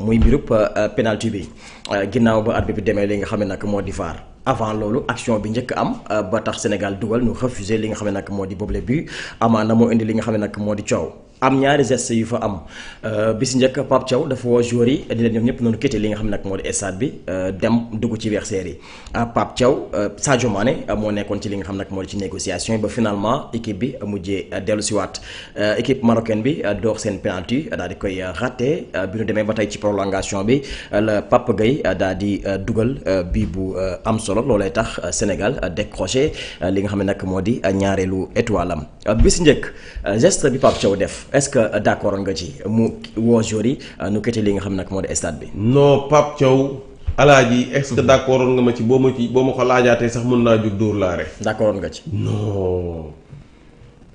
muy mbirub penalty bi ginnaaw ba arbitre bi demee li nga xam ne nag moo di VAR avant loolu action bi njëkk am ba tax Sénégal dugal ñu refusé li nga xam ne nag moo di boobule but amaana moo indi li nga xam ne nag moo di coow. am ñaari geste yu fa am bis njëkk Pape Thiaw dafa woo joueurs yi di leen ñoom ñëpp noonu quitté li nga xam ne nag moo di stade bi dem dugg ci vestiaire yi Pape Thiaw Sadio Mané moo nekkoon ci li nga xam ne nag moo di ci négociation yi ba finalement équipe bi mujjee dellu si waat équipe marocaine bi door seen penalty daal di koy raté bi ñu demee ba tey ci prolongation bi la Pape Gueye daal di dugal bii bu am solo loolay tax Sénégal décroché li nga xam ne nag moo di ñaareelu étoile am bis njëkk geste bi Pape Thiaw def. est-ce que d'accord nga ci mu woo joueurs yi nu kete li nga xam nag moo di stade bi. non Pape Thiaw alaaji est-ce que d'accord nga ma ci boo ma ko laajaatee sax mën naa jug dóor laa rek. d'accord nga ci. non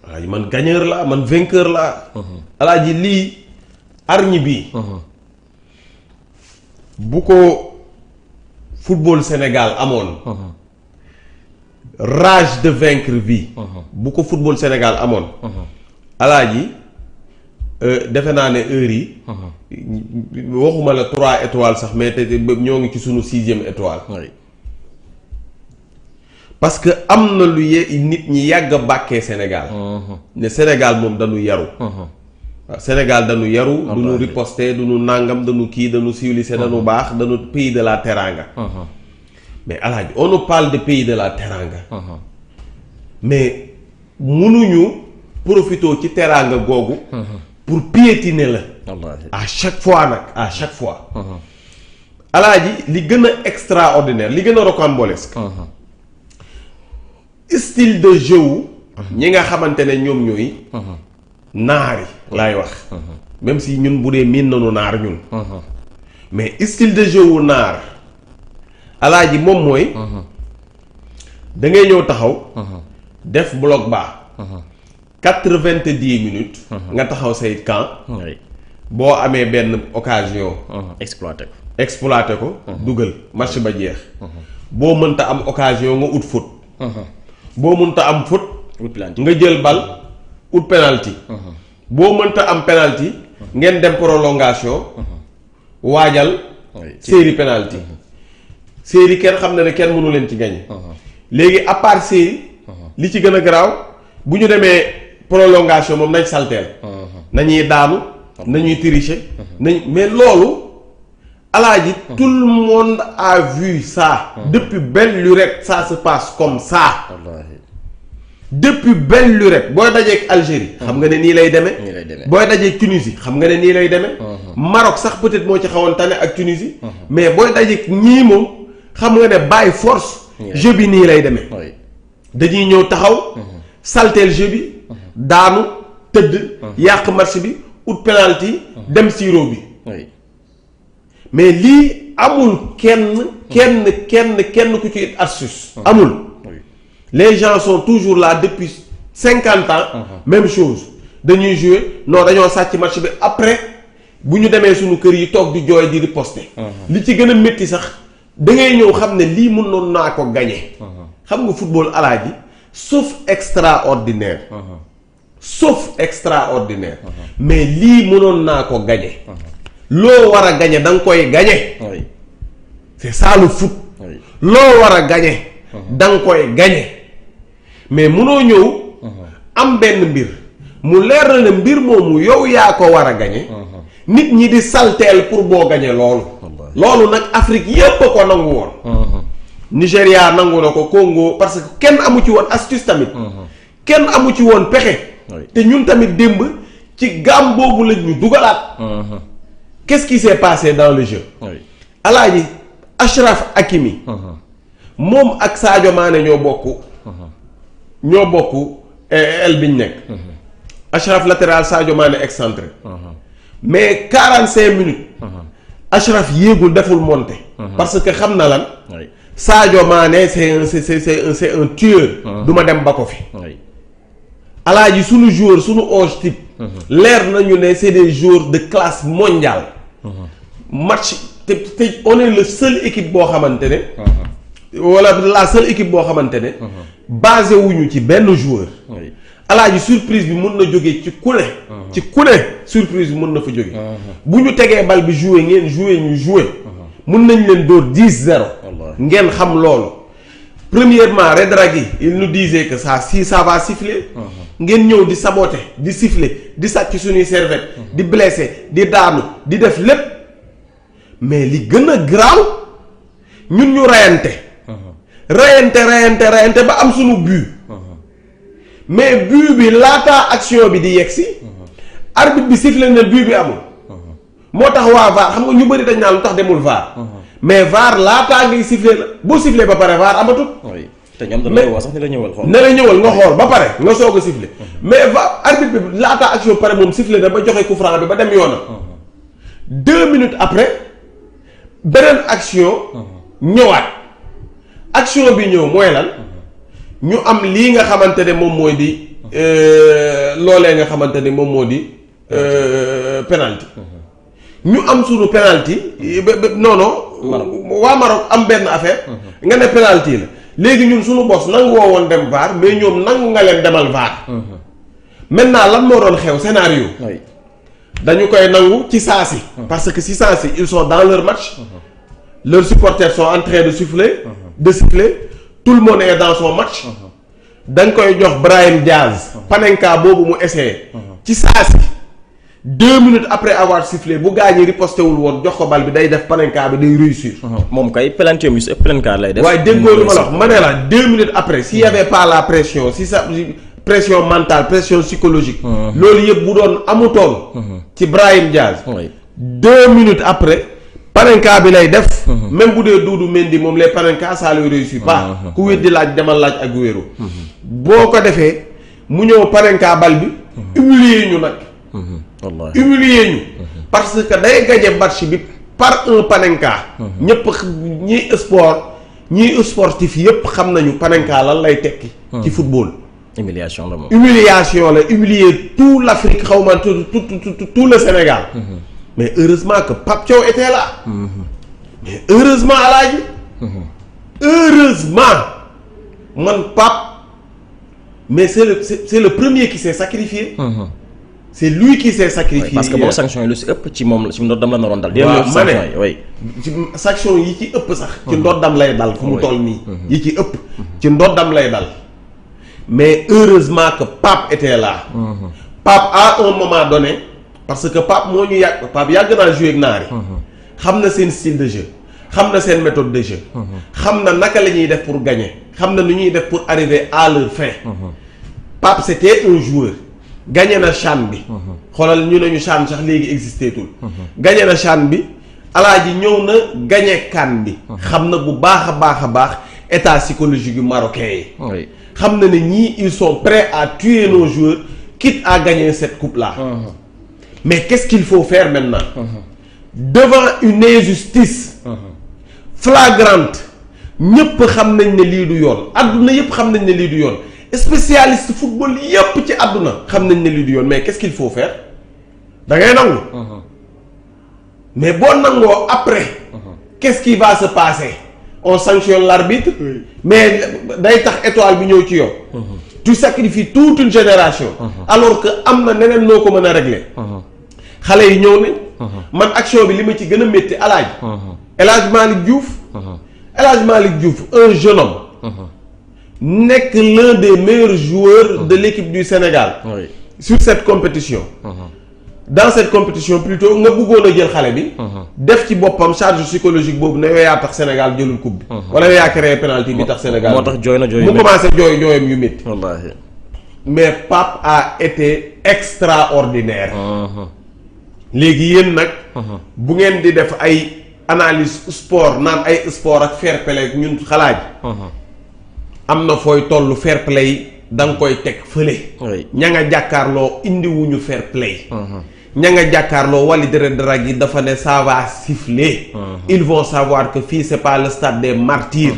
alaaji man gagneur laa man vainqueur laa. alaaji lii arñi bi. bu ko football Sénégal amoon. rage de vaincre bi. bu ko football Sénégal amoon. alaaji. defe naa ne heure yi waxuma la 3 étoiles sax mais te ñoo ngi ci sunu 6e étoile. Oui. parce que am na lu nit ñi yàgg a bàkkee Sénégal. ne Sénégal moom dañu yaru. waaw Sénégal dañu yaru. duñu riposter duñu nàngam dañu kii dañu civilisé dañu baax dañu pays de la teranga. mais alaaji on nous parle de pays de la teranga. mais munuñu profitoo ci teranga googu. pour piétiner la. à chaque fois nag à chaque fois. alaaji li gën a extraordinaire li gën a rocambolesque. style de jeu wu. ñi nga xamante ne ñoom ñooy. naari laay wax. même si ñun bu dee miin nañu naar ñun. mais style de jeu wu naar. alaaji moom mooy. da ngay ñëw taxaw. def bloc bas. 90 minutes. nga taxaw say camp. boo amee benn occasion. exploité ko. dugal match ba jeex. boo mënta am occasion nga ut faute. boo mënta am faute. nga jël bal ut penalty. boo mënta am penalty. ngeen dem prolongation. waajal. série penalty. série kenn xam na ne kenn mënu leen ci gagné. léegi à part série. li ci gën a garaaw bu ñu demee. prolongation moom nañ salteel nañuy daanu nañuy tricher mais loolu alaaji tout le monde a vu ça depuis belle lurette ça se passe comme ça depuis belle lurette booy dajeek Algérie xam nga ne nii lay demee booy dajeek Tunisie xam nga ne nii lay demee Maroc sax peut-être moo ci xawoon tane ak Tunisie mais booy dajeek ñii moom xam nga ne by force jeu bi nii lay demee dañuy ñëw taxaw salteel jeu bi daanu tëdd yàq match bi ut penalty dem siro bi mais lii amul kenn ku ci it astuce amul les gens sont toujours là depuis 50 ans même chose dañuy jouer non dañoo sàcc match bi après bu ñu demee suñu kër yi toog di jooy di riposter li ci gën a métti sax da ngay ñëw xam ne lii mënoon naa ko gagner xam nga football alaaji sauf extraordinaire mais lii mënoon naa ko gagner loo war a gagner da nga koy gagner c'est ça le foot loo war a gagner da nga koy gagner mais mënoo ñëw am benn mbir mu leer na ne mbir moomu yow yaa ko war a gagner nit ñi di salteel pour boo gagner loolu nag Afrique yépp a ko nangu woon Nigéria nangu na ko Congo parce que kenn amu ci woon astuce tamit kenn amu ci woon pexe te ñun tamit démb ci gaam boobu lañ ñu dugalaat qu'est-ce qui s'est passé dans le jeu alaaji Achraf Hakimi moom ak Sadio Mané ñoo bokk el biñ nekk Achraf latéral Sadio Mané excentré mais 45 minutes Achraf yéegul deful monter parce que xam na lan Sadio Mané c'est un tueur duma dem ba ko fi alaaji sunu joueur sunu 11 type leer nañu ne c'est des joueurs de classe mondiale match te on est le seul équipe boo xamante ne wala la seule équipe boo xamante ne basé wuñu ci benn joueur alaaji surprise bi mën na jógee ci ku ne. ci ku ne surprise bi mën na fa jóge bu ñu tegee bal bi joué ngeen joué ñu joué. mën nañ leen dóor 10-0. ngeen xam loolu. premièrement Redragui il nous disait que si ça va siffler. ngeen ñëw di saboter di siffler di sàcc suñuy serviette. di blessé di daanu di def lépp. mais li gën a garaaw ñun ñu rayante ba am suñu but. mais but bi laataa action bi di yegsi. arbitre bi sifflé na but bi amul. moo tax waa VAR xam nga ñu bëri dañ naan lu tax demul VAR. mais VAR laataa ngay sifflé la boo sifflé ba pare VAR amatul. oui te ñoom dañu lay wax sax ne la ñëwal xool. ne la ñëwal nga xool ba pare nga soog a sifflé. mais VAR arbitre bi laataa action pare moom sifflé na ba joxe coup franc bi ba dem yoonam. 2 minutes après beneen action. ñëwaat action bi ñëw mooy lan. ñu am lii nga xamante ne moom mooy di. loolee nga xamante ne moom moo di. penalty. ñu am suñu penalty non waa Maroc am benn affaire. nga ne penalty la léegi ñun suñu bos nangu woo woon dem VAR mais ñoom nangu nga leen demal VAR. maintenant lan moo doon xew scénario. dañu koy nangu ci saa si. parce que si saa si ils sont dans leur match. leurs supporters sont en train de siffler. tout le monde est dans son match. dañ koy jox Brahim Diaz. Panenka boobu mu essayé. ci saa si. 2 minutes après avoir sifflé bu gaa ñi riposté wul woon jox ko bal bi day def Panenka bi day réussir. moom kay penalty yu si ëpp Panenka lay def. waaye déggoo lu ma la wax ma ne la 2 minutes après s'il y avait pas la pression si sa pression mentale pression psychologique. loolu yëpp bu doon amutoon. ci Brahim Diaz. 2 minutes après Panenka bi lay def. même bu dee Doudou Mendy moom les Panenka ça lui réussit pas. ku wér di laaj demal laaj ak wéeru. boo ko defee mu ñëw Panenka bal bi. humilier ñu nag. humilier ñu. parce que day gagné match bi par un Panenka. ñëpp ñi sportif yëpp xam nañu Panenka lan lay tekki. ci football. humiliation la moom. humiliation la humilier tout l'Afrique xaw ma tout le Sénégal. mais heureusement que Pape Thiaw était là. mais heureusement Alaaji. heureusement man Pape mais c'est le premier qui s'est sacrifié. c'est lui qui s'est sacrifié. parce que boo sanction yi lu si ëpp ci moom ci ndoddam la naroon dal. waaw ma ne sanction yi ci ëpp sax. ci ndoddam lay dal fu mu toll nii. yi ci ëpp ci ndoddam lay dal. mais heureusement que Pape était là. Pape à un moment donné parce que Pape moo ñu yàgg naa jouer ak naari. xam na seen style de jeu. xam na seen méthode de jeu. xam na naka la ñuy def pour gagner. xam na nu ñuy def pour arriver à leur fin. Pape c'était un joueur. gagné na CHAN bi. xoolal ñu ne ñu CHAN sax léegi existé tul. gagné na CHAN bi Alaaji ñëw na gagné CAN bi. xam na bu baax a baax état psychologique yu marocain yi. xam na ne ñii ils sont prêts à tuer nos joueurs quitte à gagner cette coupe là. mais qu'est-ce qu'il faut faire maintenant. devant une injustice. flagrante ñëpp xam nañ ne lii du yoon adduna yëpp xam nañ ne lii du yoon. spécialiste football yépp ci àdduna xam nañ ne lii du yoon mais qu'est-ce qu'il faut faire da ngay nangu. mais boo nangoo après. qu'est-ce qui va se passer on sanctionne l'arbitre. mais day tax étoile bi ñëw ci yow. tu sacrifies toute une génération. alors que am na neneen noo ko mën a régler. xale yi ñëw nañ. man action bi li ma ci gën a métti Alaaji. El Hadj Malick Diouf. El Hadj Malick Diouf un jeune homme. nekk l'un des meilleurs joueurs de l'équipe du Sénégal. sur cette compétition. dans cette compétition plutôt nga bëggoon a jël xale bi. def ci boppam charge psychologique boobu ne yow yaa tax Sénégal jëlul coupe bi. wala yow yaa créé penalty bi tax Sénégal. moo tax jooy na jooy mu commencé jooyam yu métti. wallaahi. mais Pape a été extraordinaire. léegi yéen nag. bu ngeen di def ay analyse sport naan ay sport ak fair play ñun xalaaj. am na fooy tollu fair play da nga koy teg fële. ña nga jàkkaarloo indiwuñu fair play. ña nga jàkkaarloo Walid Redragui dafa ne ça va siffler. ils vont savoir que fii c'est pas le stade des martyrs.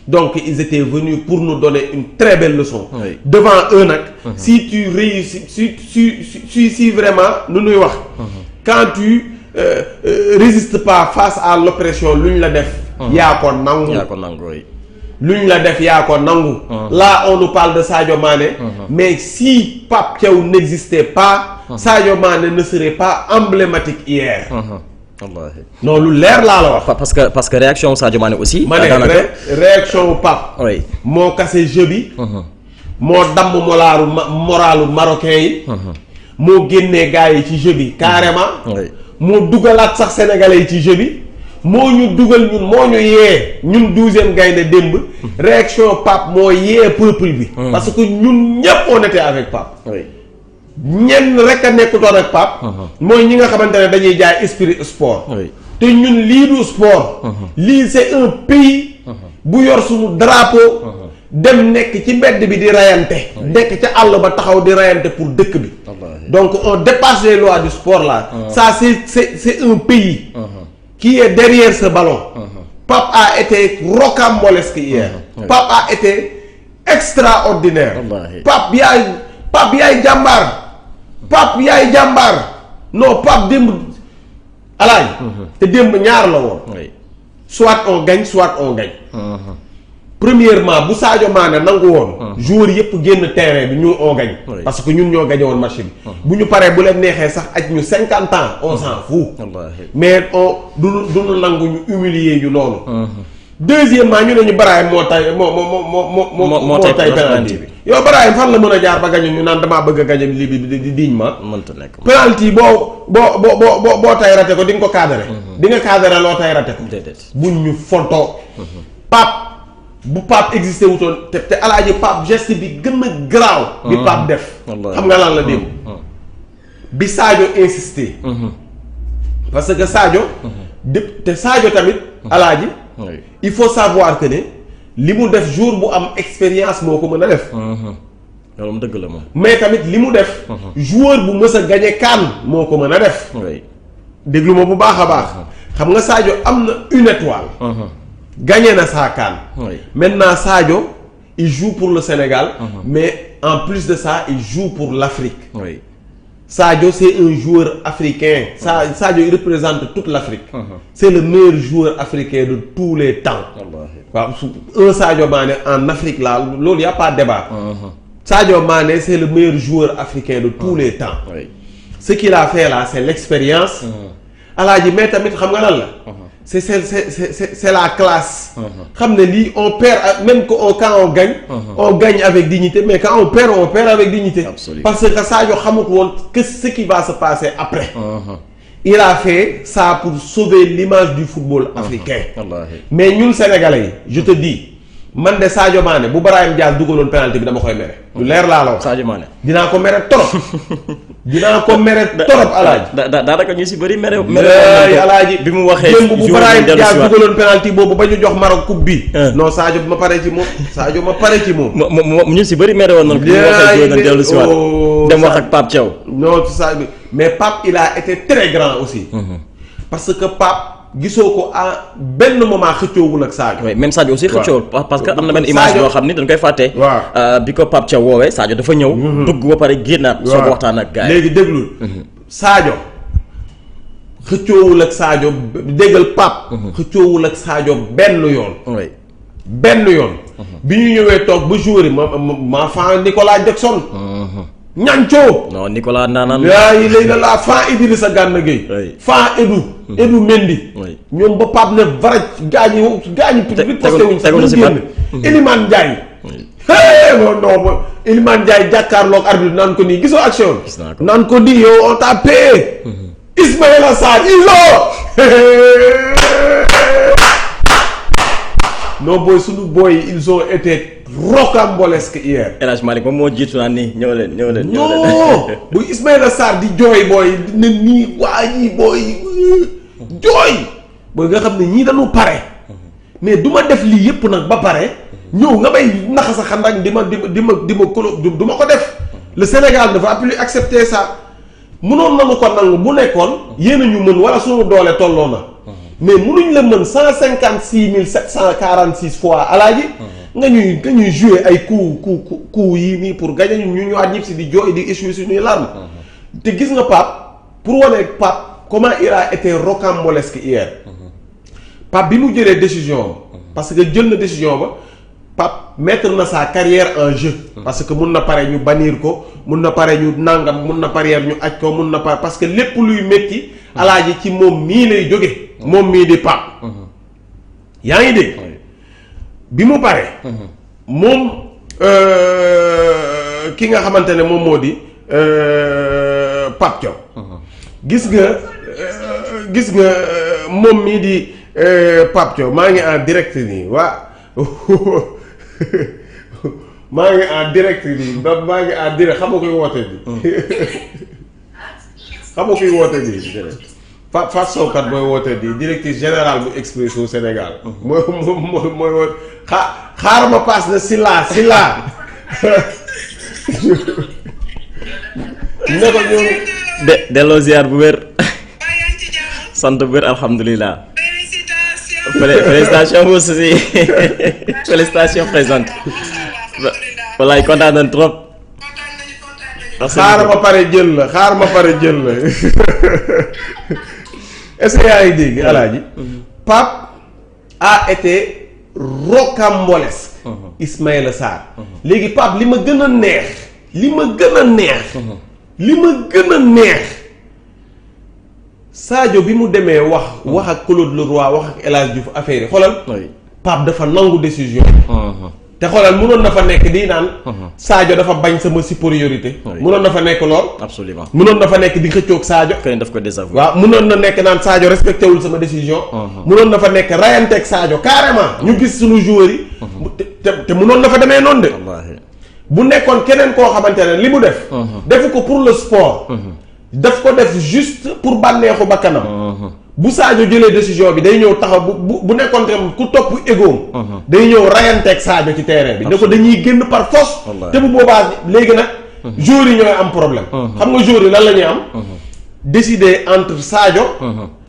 donc ils étaient venus pour nous donner une très belle leçon. devant eux nag. si tu réussis si vraiment nu nuy wax. quand tu résistes pas face à l'oppression lu ñu la def. yaa ko nangu. luñ la def yaa ko nangu. Là on nous parle de Sadio Mané. Mais si Pape Thiaw n'existait pas. Sadio Mané ne serait pas emblématique hier. wallaahi. non lu leer laa la wax. parce que réaction Sadio Mané aussi. ma ne réaction Pape. oui moo kase jeu bi. moo damm moralu marocain yi. moo génnee gars yi ci jeu bi carrément. moo dugalaat sax sénégalais yi ci jeu bi. moo ñu dugal ñun moo ñu yee ñun 12e gaynde démb. réaction Pape moo yee peuple bi. parce que ñun ñëpp on était avec Pape. ñenn rek a nekkutoon ak Pape. mooy ñi nga xamante ne dañuy jaay esprit sport. te ñun lii du sport. lii c'est un pays. bu yor suñu drapeau. dem nekk ci mbedd bi di rayante. nekk ca àll ba taxaw di rayante pour dëkk bi. donc on dépasse les lois du sport là. ça c'est un pays. qui est derrière ce ballon. Pape a été rocambolesque hier. Pape a été extraordinaire. Pape yaay jàmbaar. Pape yaay jàmbaar. non Pape démb alaay. te démb ñaar la woon. soit on gagne soit on gagne. Premièrement bu Sadio Mané nangu woon. joueurs yëpp génn terrain bi ñu on gagne. parce que ñun ñoo gagné woon match bi. bu ñu paree bu leen neexee sax aj ñu 50 ans on s'en fout. mais on du nangu ñu humilier ñu noonu. Deuxièmement ñu ne ñu Brahim moo tay moo tay penalty bi. yow Brahim fan la mën a jaar ba gañu ñu naan damaa bëgg a gañe lii bi di dignement. mënta nekk penalty boo tay rate ko di nga ko cadré. di nga cadré loo tay rate ko. buñ ñu fontoo. bu Pape existé wutoon te alaaji Pape geste bi gën a garaaw. bi Pape def. xam nga lan la démb. bi Sadio insisté. parce que Sadio. te Sadio tamit. alaaji. il faut savoir que ne li mu def jour bu am expérience moo ko mën a def. loolu dëgg la moom. mais tamit li mu def. joueur bu mës a gagné CAN moo ko mën a def. déglu ma bu baax a baax. xam nga Sadio am na une étoile. gagné na sa CAN. maintenant Sadio il joue pour le Sénégal. mais en plus de ça il joue pour l'Afrique. Sadio c'est un joueur africain. Sadio il représente toute l'Afrique. C'est le meilleur joueur africain de tous les temps. waaw un Sadio Mané en Afrique là loolu y a pas de débat. Sadio Mané c'est le meilleur joueur africain de tous les temps. Ce qu'il a fait là c'est l'expérience. alaaji mais tamit xam nga lan la. c'est la classe. xam ne lii on perd même quand on gagne. on gagne avec dignité mais quand on perd avec dignité. Absolument. Parce que Sadio xamut woon que ce qui va se passer après. Il a fait ça pour sauver l'image du football africain. Mais ñun Sénégalais yi je te dis man de Sadio Mané bu Brahim Diaz dugaloon penalty bi dama koy mere. lu leer laa la wax Sadio Mané. dinaa ko mere torop alaaji. daanaka ñu si bëri mere. alaaji bi mu waxee démb bu Brahim Diaz dugaloon penalty boobu ba ñu jox Maroc coupe bi. non Sadio ma pare ci moom. ñu si bëri mere woon nañu. bi mu waxee joué nañu dellu si waat dem wax ak Pape Thiaw. non Sadio mais Pape il a été très grand aussi. parce que Pape. gisoo ko à benn moment xëccoowul ak Sadio. oui même Sadio aussi xëccoowul parce que am na benn image boo xam ni dañ koy fàtte. waaw bi ko Pape Thiaw woowee Sadio dafa ñëw. dugg ba pare génnaat. soo ko waxtaan ak gars yi léegi déglul. Sadio xëccoowul ak Sadio déggal Pape. xëccoowul ak Sadio benn yoon. oui benn yoon. bi ñu ñëwee toog ba joueur yi ma fan Nicolas Jackson. ñancoo. non Nicolas naanaan. yaa yi léegi la fan Idrissa Gana Gueye. fan Edu Mendy. ñoom ba Pape ne varaj gaañi riposté wuñ sax ñu génn. Elimane Ndiaye. non Elimane Ndiaye jàkkaarloog arbitre naan ko nii gisoo action. naan ko nii yow on t'a payé. Ismaïla Sarr non booy suñu booy ils ont été rocambolesques hier. El Hadj Malick moom moo jiitu naan nii ñëw leen. non bu Ismaïla Sarr di jooy booy ne nii waa ñii booy jooy booy nga xam ne ñii dañu pare mais du ma def lii yëpp nag ba pare ñëw nga may naxa sa xandak di ma kolo du ma ko def. Le Sénégal ne va plus accepter ça mënoon nañu ko nangu bu nekkoon yéen a ñu mën wala suñu doole tolloo na. mais mënuñ la mën 156 fois alaaji. nga ñuy jouer ay coup yii nii pour gagner ñu ñëwaat ñëpp si di jooy di échouer suñuy larmes. te gis nga Pape pour wane Pape comment il a été rocambolesque hier. Pape bi mu jëlee décision parce que jël na décision ba mettre na sa carrière en jeu. parce que mun na pare ñu bannir ko mun na pare ñu nangam mun na pare ñu aj ko mun na pare parce que lépp luy métti. alaaji ci moom mii lay jóge moom mii di Pape. yaa ngi dégg. bi mu pare. moom ki nga xamante ne moom moo di Pape Thiaw. gis nga moom mii di Pape Thiaw maa ngi en direct nii waa maa ngi en direct nii maa ngi en direct xam nga koy woote bi xam nga koy woote bi Fatou Sow kat mooy woote bi directeur général bu Expresso Sénégal mooy woote xaaral ma passe na Silla ne ko ñëw delloo ziar bu wér sant bu wér alhamdulilah. Félicitations vous aussi félicitations présente wallaay kontaan nañ trop. xaaral ma pare jël la est-ce que yaa ngi dégg alaaji Pape a été rocambolesque. Ismaïla Sarr. léegi Pape li ma gën a neex Sadio bi mu demee wax ak Claude Leroy wax ak El Hadj Diouf affaire yi xoolal. Pape dafa nangu décision. te xoolal mënoon na fa nekk di naan. Sadio dafa bañ sama supériorité. mënoon na fa nekk lool. absolument mënoon na fa nekk di xëccoog Sadio. kenn daf ko désavoué. waaw mënoon na nekk naan Sadio respecté wul sama décision. mënoon na fa nekk rayanteeg Sadio carrément. ñu gis suñu joueurs yi. te mënoon na fa demee noonu de. bu nekkoon keneen koo xamante ne li mu def. defu ko pour le sport. daf ko def juste pour bànneexu ba kanam. bu Sadio jëlee décision bi day ñëw taxaw bu nekkoon tam ku topp égoom. day ñëw rayanteeg Sadio ci terrain bi. ne ko dañuy génn par force. te bu boobaa léegi nag. joueurs yi ñooy am problème. xam nga joueurs yi lan la ñuy am. décider entre Sadio.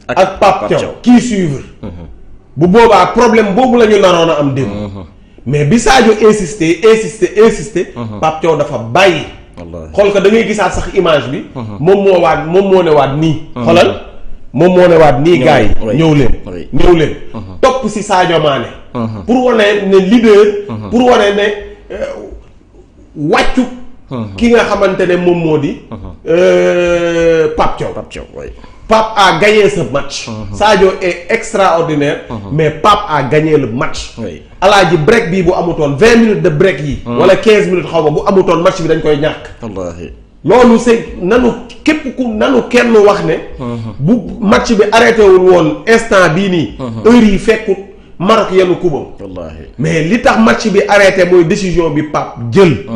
ak Pape Thiaw kii suivre. bu boobaa problème boobu la ñu naroon a am démb. mais bi Sadio insister. Pape Thiaw dafa bàyyi. xool ko da ngay gisaat sax image bi. moom moo ne waat nii. xoolal moom moo ne waat nii gars yi. ñëw leen topp si Sadio Mané. pour wane ne leader. pour wane ne wàccu. ki nga xamante ne moom moo di. Pape Thiaw. Pape a gagné ce match. Sadio est extraordinaire. mais Pape a gagné le match. alaaji break bii bu amutoon 20 minutes de break yi. wala 15 minutes xaw ma bu amutoon match bi dañ koy ñàkk. wallaahi loolu c'est nanu kenn wax ne. bu match bi arrêté wul woon instant bii nii. heure yi fekkut Maroc yenn kubam. wallaahi mais li tax match bi arrêté mooy décision bi Pape jël.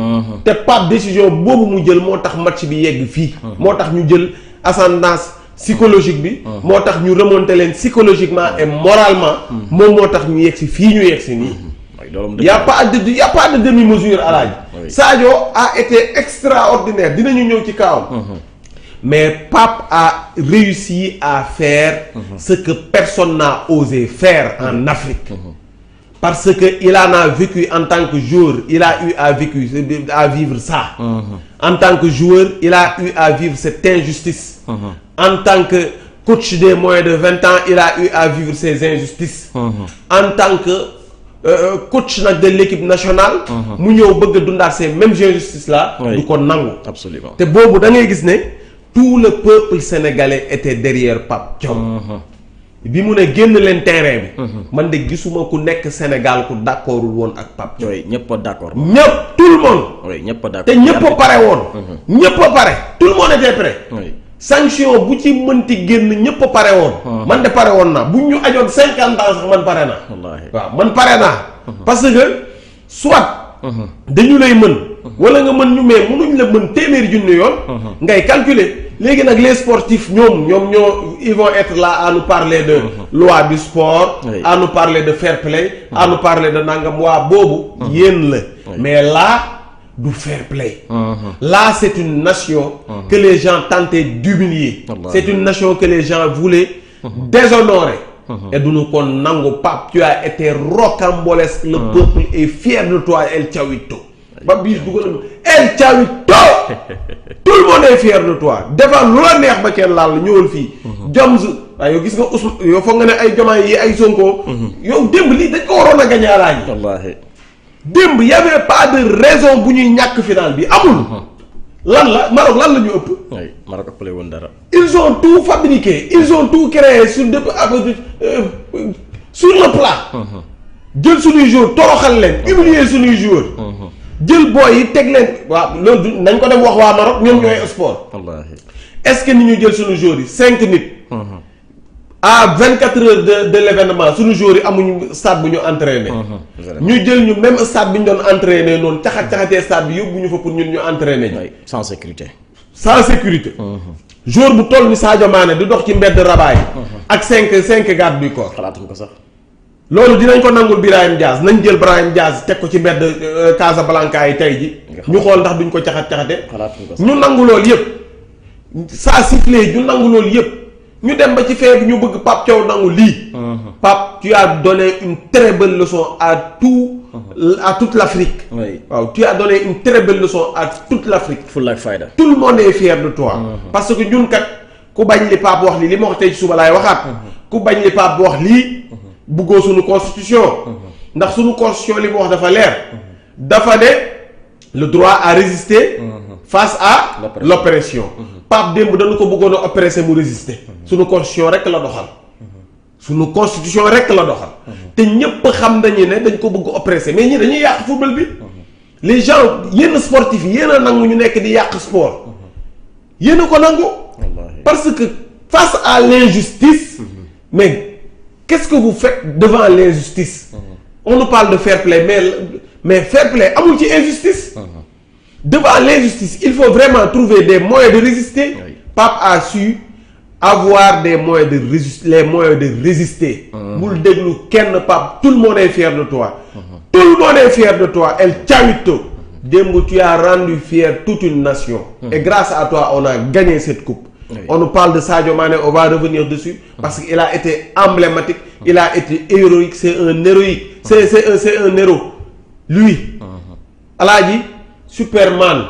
te Pape décision boobu mu jël moo tax match bi yegg fii. moo tax ñu jël ascendance psychologique bi. moo tax ñu remonter leen psychologiquement et moralement. moom moo tax ñu yegg si fii ñu yegg si nii. y a pas de demi-mesure alaaji. Sadio a été extraordinaire dinañu ñëw ci kawam. mais Pape a réussi à faire ce que personne n'a osé faire en Afrique. parce que il en a vécu en tant que joueur il a eu à vivre ça. en tant que joueur il a eu à vivre cette injustice. en tant que coach des moins de 20 ans il a eu à vivre ces injustices. en tant que coach nag de l'équipe nationale. mu ñëw bëgg a dundaat ces mêmes injustices là. du ko nangu. absolument te boobu da ngay gis ne tout le peuple sénégalais était derrière Pape Thiaw. bi mu ne génn leen terrain bi. man de gisuma ku nekk Sénégal ku d'accordul woon ak Pape Thiaw. ñëpp a d'accord. ñëpp tout le monde. ñëpp a d'accord te ñëpp a pare woon. ñëpp a pare tout le monde était prêt. sanction bu ci mënti génn ñëpp a pare woon. man de pare woon naa bu ñu ajoon 50 ans sax man pare naa. waaw man pare naa. parce que soit. dañu lay mën. wala nga mën ñu mais mënuñ la mën téeméeri junni yoon. ngay calculer léegi nag les sportifs ñoom ils vont être là à nous parler de loi du sport. à nous parler de fair play. à nous parler de nangam waa boobu. yéen la mais là. du fair play. Là c'est une nation que les gens tentaient d'humilier. C'est une nation que les gens voulaient déshonorer. Et du ñu ko nangu. Pape tu as été rocambolesque. Le peuple est fier de toi El Thiawito. ba biir dugal El Thiawito. Tout le monde est fier de toi. defar lu la neex ba kenn laal ñëwal fii. Joms waaye yow gis nga Ousmane yow foog nga ne ay Diomaye yi ay Sonko. yow démb lii dañ ko waroon a gañe alaaji. wallaahi démb y avait pas de raison bu ñuy ñàkk final bi amul. lan la Maroc lan la ñu ëpp. oui Maroc ëppale woon dara. ils ont tout fabriqué ils ont tout créé sur le plat. jël suñuy joueurs toroxal leen humilier suñuy joueurs. jël booy yi teg leen waaw loolu nañ ko dem wax waa Maroc ñoom ñooy sport. wallaahi est-ce que ni ñu jël suñu joueurs yi 5 nit. à 24 heures de l'événement suñu joueurs yi amuñu stade bu ñu entraîner. ñu jël ñu même stade bi ñu doon entraîner noonu caxatee stade bi yóbbu ñu fa pour ñun ñu entraîner ji. sans sécurité. sans sécurité. joueur bu toll ni Sadio Mané di dox ci mbedd Rabat yi. ak 5 gardes du corps. xalaatuñ ko sax. loolu dinañ ko nangul Brahim Diaz nañ jël Brahim Diaz teg ko ci mbedd Casablanca yi tey ji ñu xool ndax duñ ko caxate. xalaatuñ ko sax ñu nangu loolu yëpp. saa sifflé ñu nangu loolu yëpp. ñu dem ba ci fee bi ñu bëgg Pape Thiaw nangu lii. Pape tu as donné une très belle leçon à toute l'Afrique. oui waaw tu as donné une très belle leçon à toute l'Afrique. fulla ak fayda. tout le monde est fier de toi. parce que ñun kat ku bañ li Pape wax lii li ma wax tey ci suba laay waxaat. ku bañ li Pape wax lii. bëggoo suñu constitution. ndax suñu constitution li mu wax dafa leer. dafa ne le droit à résister. face à l'oppression. Pape démb dañu ko bëggoon a oppressé mu résister. suñu constitution rek la doxal. suñu constitution rek la doxal. te ñépp xam nañu ne dañ ko bëgg oppressé mais ñi dañuy yàq football bi. les gens yenn sportifs yi yéen a nangu ñu nekk di yàq sport. yéen a ko nangu. parce que face à l'injustice. mais qu'est-ce que vous faites devant l'injustice. on nous parle de fair play mais fair play amul ci injustice. devant l'injustice il faut vraiment trouver des moyens de résister. Pape a su avoir des moyens de résister les moyens de résister. bul déglu kenn Pape tout le monde est fier de toi. tout le monde est fier de toi El Thiawito. démb tu as rendu fier toute une nation. et grâce à toi on a gagné cette coupe. on nous parle de Sadio Mané on va revenir dessus. parce qu'il a été emblématique. il a été héroïque c'est un héroïque. c'est un héros. lui. Alaaji Superman.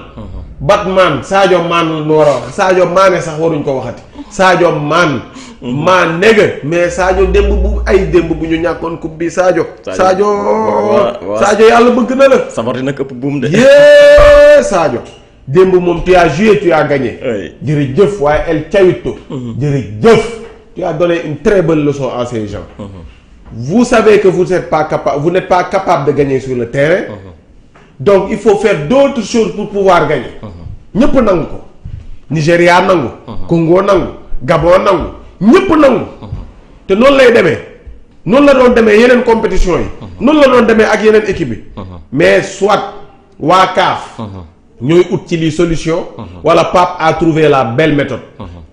Batman Sadio Man lu war a wax Sadio Mané sax waruñ ko waxati. Sadio Man. maa négg mais Sadio démb bu ñu ñàkkoon coupe bi Sadio. Sadio yàlla bëgg na la. sabarti nag ëpp buum de. yee Sadio. démb moom tu as joué tu as gagné. jërëjëf waaye El Thiawito. jërëjëf. tu as donné une très bonne leçon à ces gens. vous savez que vous n'êtes pas capable de gagner sur le terrain. donc il faut faire d'autres choses pour pouvoir gagner. ñëpp nangu ko. Nigéria nangu. Congo nangu. Gabon nangu. ñëpp nangu. te noonu lay demee. noonu la doon demee yeneen compétition yi. noonu la doon demee ak yeneen équipe yi. mais soit waa CAF. ñooy ut ci lii solution. wala Pape a trouvé la belle méthode.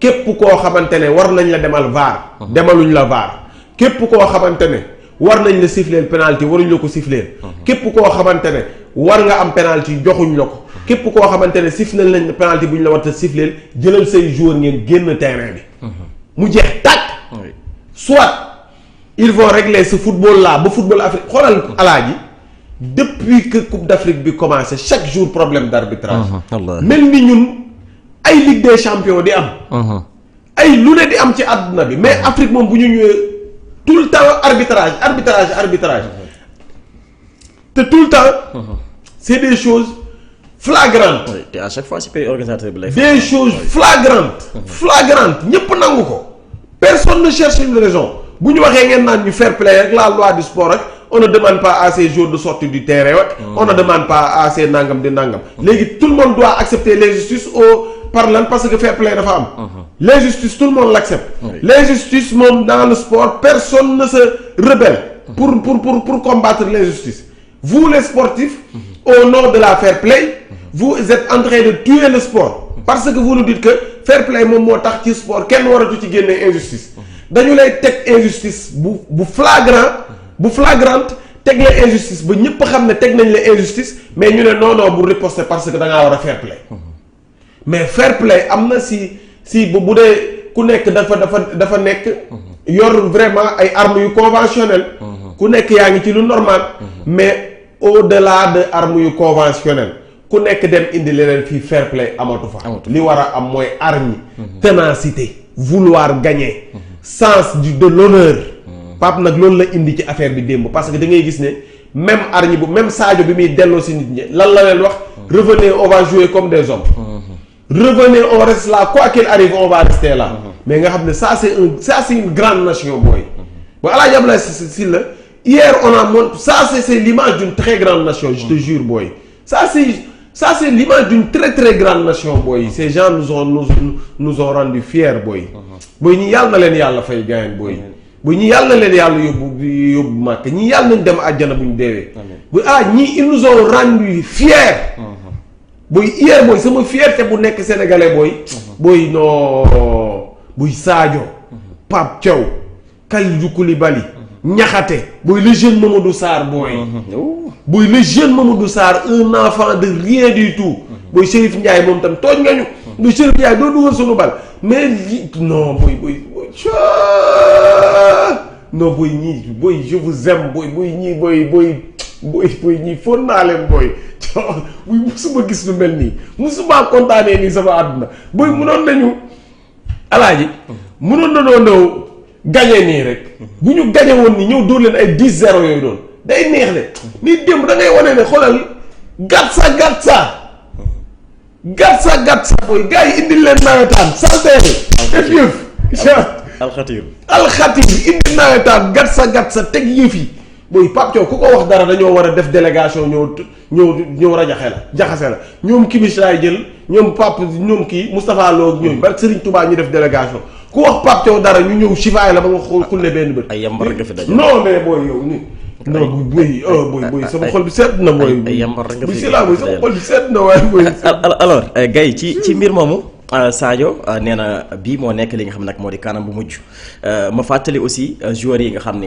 képp koo xamante ne war nañ la demal VAR. demaluñ la VAR. képp koo xamante ne war nañ la siffler penalty waruñ la ko siffler. képp koo xamante ne war nga am penalty joxuñ la ko. képp koo xamante ne siffler nañ penalty bu ñu la war a siffler jëlal say joueurs ngeen génn terrain bi. mu jeex tàkk. soit ils vont régler ce football là ba football Afrique xoolal Alaaji depuis que Coupe d'Afrique bi commencé chaque jour problème d'arbitrage. mel ni ñun ay Ligue des champions di am. ay lu ne di am ci àdduna bi mais Afrique moom bu ñu ñëwee tout le temps arbitrage te tout le temps. c'est des choses flagrantes. te à chaque fois si pays organisateur bi lay. des choses flagrantes ñëpp nangu ko. personne ne cherche une raison bu ñu waxee ngeen naan ñu fair play rek la loi du sport rek on ne demande pas à ces jours de sortie du terrain rek. on ne demande pas à ces nangam di nangam. léegi tout le monde doit accepter l'injustice par lan parce que fair play dafa am. l'injustice tout le monde l'accepte. l'injustice moom dans le sport personne ne se rebelle. pour combattre l'injustice. vous les sportifs. au nom de la fair play. vous êtes en train de tuer le sport. parce que vous nous dites que fair play moom moo tax ci sport kenn waratu ci génne injustice. dañu lay teg injustice bu flagrante teg la injustice ba ñëpp xam ne teg nañ la injustice mais ñu ne non bu riposter parce que da ngaa war a fair play. mais fair play am na si bu dee ku nekk dafa nekk. yor vraiment ay armes yu conventionnelles. ku nekk yaa ngi ci lu normal. mais au-delà de armes yu conventionnelles. ku nekk dem indi leneen fii fair play amatu fa. li war a am mooy hargne. ténacité. vouloir gagner. sens de l'honneur. Pape nag loolu la indi ci affaire bi démb parce que da ngay gis ne même arñi bu même Sadio bi muy delloo si nit ñi lan la leen wax. revenez on va jouer comme des hommes. revenez on reste là quoi qu'il arrive on va rester là. mais nga xam ne ça c'est une grande nation booy. booy El Hadj Abdoulaye Sylla hier on a montré ça c'est l'image d'une très grande nation je te jure booy. ça c'est l'image d'une très très grande nation booy ces gens nous ont rendu fiers booy. booy ñi yàlla na leen yàlla fay gaañ booy. booy ñi yàlla na leen yàlla yóbbu màkk ñi yàlla nañ dem àjjana bu ñu deewee. booy ñii ils nous ont rendu fiers. booy hier booy sama fierté bu nekk sénégalais booy. booy non booy Sadio. Pape Thiaw. Kalidou Koulibaly. Niakhaté booy le jeune Mamadou Sarr booy. booy le jeune Mamadou Sarr un enfant de rien du tout. booy Chérif Ndiaye moom tam tooñ nga ñu. du Chérif Ndiaye doo dugal sunu bal mais non booy non booy ñii booy je vous aime booy ñii booy ñii foon naa leen booy buy musuma gis lu mel nii musuma kontaanee nii sama àdduna booy munoon nañu alaaji munoon na doon gañe nii rek bu ñu gañe woon ni ñëw dóor leen ay 10-0 yooyu doon day neex de nii démb da ngay wane ne xoolal gàtt sa booy gars yi indil leen nawetaan santeeri def yëf alxatir indi nawetaan gàtt sa teg yëf yi booy Pape Thiaw ku ko wax dara dañoo war a def délégation ñëw jaxase la ñoom Kimish laay jël ñoom Pape ñoom kii Moustapha Lo ak ñooñu bari Serigne Touba ñu def délégation ku wax Pape Thiaw dara ñu ñëw chifaay la ba nga xulle benn bët. ay yambar nga fi daje. non mais booy yow nii. non booy sama xol bi sedd na booy. ay yambar nga fi si laa booy sama xol bi sedd na waaye booy. alors Gaye ci mbir moomu Sadio nee na bii moo nekk li nga xam ne nag moo di kanam bu mujj ma fàttali aussi joueurs yi nga xam ne